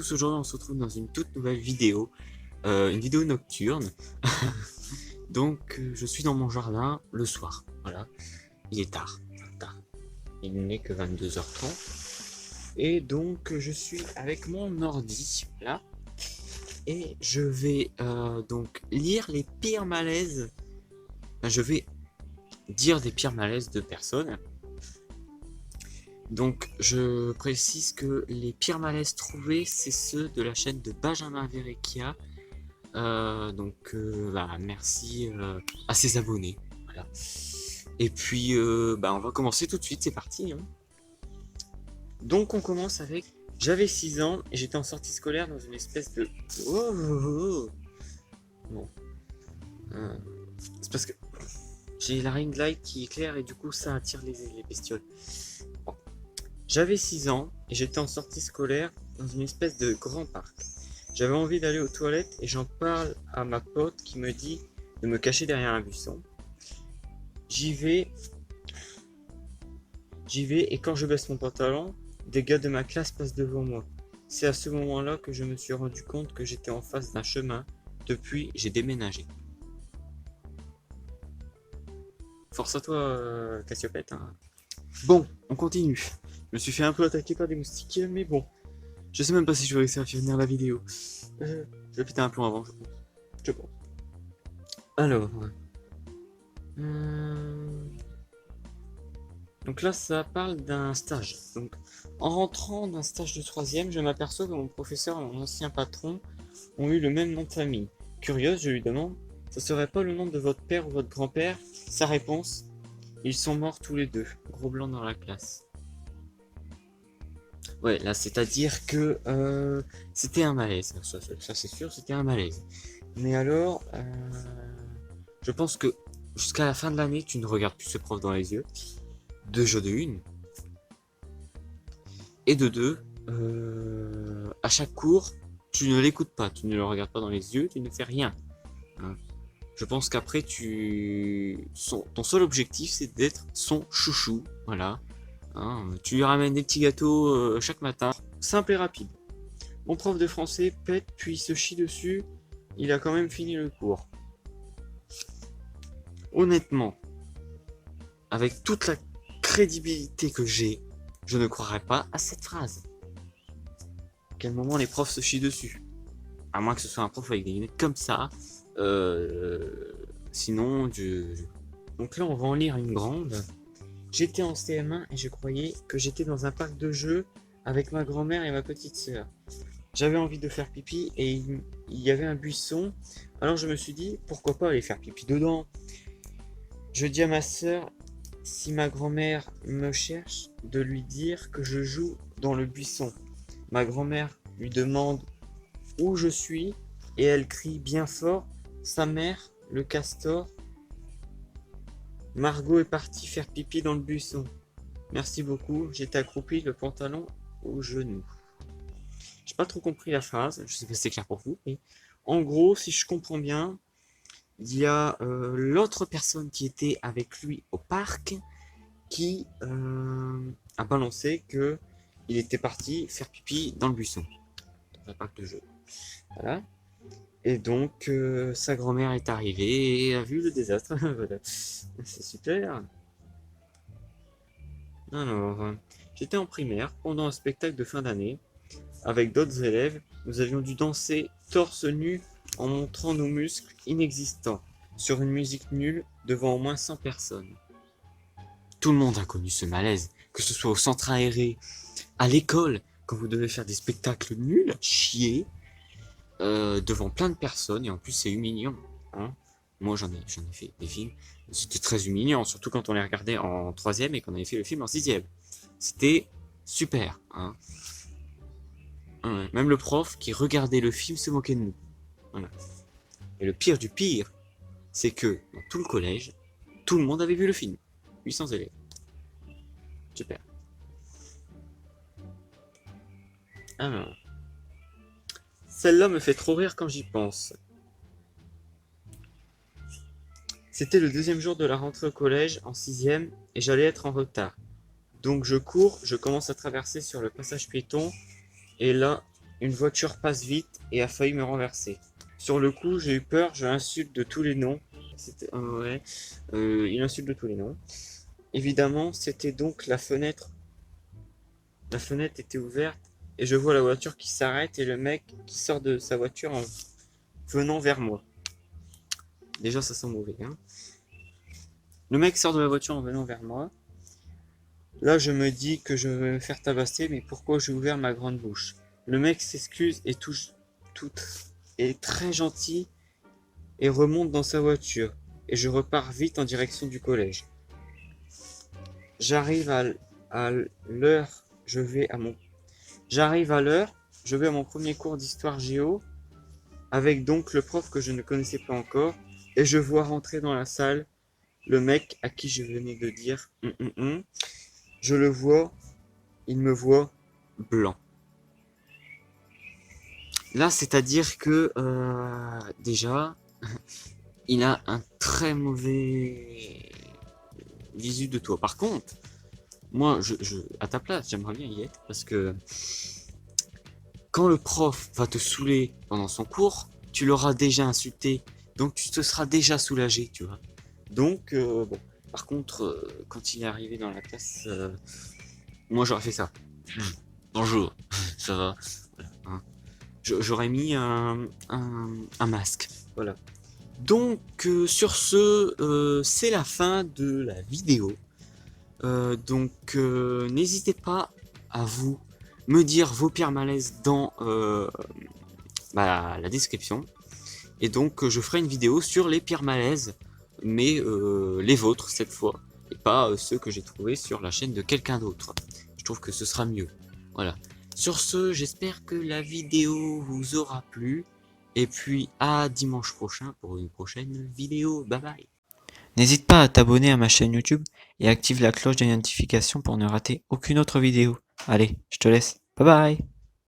tous, aujourd'hui on se retrouve dans une toute nouvelle vidéo, une vidéo nocturne. Donc je suis dans mon jardin le soir, voilà, il est tard, il n'est que 22h30. Et donc je suis avec mon ordi, là, et je vais donc lire les pires malaises, enfin, je vais dire des pires malaises de personnes. Donc je précise que les pires malaises trouvés, c'est ceux de la chaîne de Benjamin Verrecchia. Merci à ses abonnés. Voilà. Et puis on va commencer tout de suite, c'est parti. Hein. Donc on commence avec... J'avais 6 ans et j'étais en sortie scolaire dans une espèce de... Bon. C'est parce que j'ai la ring light qui éclaire et du coup ça attire les bestioles. Bon. J'avais 6 ans et j'étais en sortie scolaire dans une espèce de grand parc. J'avais envie d'aller aux toilettes et j'en parle à ma pote qui me dit de me cacher derrière un buisson. J'y vais et quand je baisse mon pantalon, des gars de ma classe passent devant moi. C'est à ce moment-là que je me suis rendu compte que j'étais en face d'un chemin. Depuis, j'ai déménagé. Force à toi, Cassiopette. Hein. Bon, on continue. Je me suis fait un peu attaquer par des moustiques, mais bon. Je sais même pas si je vais réussir à finir la vidéo. Je vais péter un plomb avant, je pense. Alors. Donc là, ça parle d'un stage. Donc, en rentrant d'un stage de 3ème, je m'aperçois que mon professeur et mon ancien patron ont eu le même nom de famille. Curieuse, je lui demande, ça serait pas le nom de votre père ou votre grand-père? Sa réponse, ils sont morts tous les deux. Gros blanc dans la classe. Ouais, là, c'est-à-dire que c'était un malaise. Ça c'est sûr, c'était un malaise. Mais alors, je pense que jusqu'à la fin de l'année, tu ne regardes plus ce prof dans les yeux. Déjà de une. Et de deux, à chaque cours, tu ne l'écoutes pas, tu ne le regardes pas dans les yeux, tu ne fais rien. Hein. Je pense qu'après, ton seul objectif, c'est d'être son chouchou. Voilà. Hein, tu lui ramènes des petits gâteaux chaque matin. Simple et rapide. Mon prof de français pète puis se chie dessus. Il a quand même fini le cours. Honnêtement, avec toute la crédibilité que j'ai, je ne croirais pas à cette phrase. À quel moment les profs se chient dessus? À moins que ce soit un prof avec des lunettes comme ça. Sinon, donc là, on va en lire une grande. J'étais en CM1 et je croyais que j'étais dans un parc de jeux avec ma grand-mère et ma petite sœur. J'avais envie de faire pipi et il y avait un buisson. Alors je me suis dit, pourquoi pas aller faire pipi dedans? Je dis à ma sœur, si ma grand-mère me cherche, de lui dire que je joue dans le buisson. Ma grand-mère lui demande où je suis et elle crie bien fort, sa mère, le castor. Margot est partie faire pipi dans le buisson. Merci beaucoup, j'étais accroupi, le pantalon au genou. J'ai pas trop compris la phrase, je sais pas si c'est clair pour vous, mais en gros, si je comprends bien, il y a l'autre personne qui était avec lui au parc qui a balancé que il était parti faire pipi dans le buisson, dans un parc de jeux. Voilà. Et donc, sa grand-mère est arrivée et a vu le désastre. Voilà. C'est super. Alors, j'étais en primaire pendant un spectacle de fin d'année. Avec d'autres élèves, nous avions dû danser torse nu en montrant nos muscles inexistants sur une musique nulle devant au moins 100 personnes. Tout le monde a connu ce malaise, que ce soit au centre aéré, à l'école, quand vous devez faire des spectacles nuls, chier, devant plein de personnes, et en plus c'est humiliant. Hein. Moi j'en ai fait des films, c'était très humiliant, surtout quand on les regardait en 3ème et qu'on avait fait le film en 6ème. C'était super. Hein. Ouais, même le prof qui regardait le film se moquait de nous. Voilà. Et le pire du pire, c'est que dans tout le collège, tout le monde avait vu le film. 800 élèves. Super. Alors. Celle-là me fait trop rire quand j'y pense. C'était le 2e jour de la rentrée au collège, en 6ème, et j'allais être en retard. Donc je cours, je commence à traverser sur le passage piéton, et là, une voiture passe vite et a failli me renverser. Sur le coup, j'ai eu peur, je l'insulte de tous les noms. C'était ouais, il insulte de tous les noms. Évidemment, c'était donc la fenêtre. La fenêtre était ouverte et je vois la voiture qui s'arrête et le mec qui sort de sa voiture en venant vers moi. Déjà, ça sent mauvais, hein. Le mec sort de la voiture en venant vers moi. Là, je me dis que je vais me faire tabasser, mais pourquoi j'ai ouvert ma grande bouche? Le mec s'excuse et touche tout est très gentil et remonte dans sa voiture. Et je repars vite en direction du collège. J'arrive à l'heure, j'arrive à l'heure, je vais à mon premier cours d'histoire géo avec donc le prof que je ne connaissais pas encore et je vois rentrer dans la salle le mec à qui je venais de dire je le vois, il me voit blanc. Là, c'est-à-dire que déjà, il a un très mauvais visu de toi. Par contre, moi, à ta place, j'aimerais bien y être parce que quand le prof va te saouler pendant son cours, tu l'auras déjà insulté, donc tu te seras déjà soulagé, tu vois. Donc, bon. Par contre, quand il est arrivé dans la classe, moi j'aurais fait ça. Bonjour, ça va. Voilà, hein. J'aurais mis un masque. Voilà. Donc, sur ce, c'est la fin de la vidéo. Donc, n'hésitez pas à vous me dire vos pires malaises dans la description. Et donc, je ferai une vidéo sur les pires malaises, mais les vôtres cette fois, et pas ceux que j'ai trouvés sur la chaîne de quelqu'un d'autre. Je trouve que ce sera mieux. Voilà. Sur ce, j'espère que la vidéo vous aura plu. Et puis à dimanche prochain pour une prochaine vidéo. Bye bye. N'hésite pas à t'abonner à ma chaîne YouTube et active la cloche des notifications pour ne rater aucune autre vidéo. Allez, je te laisse. Bye bye.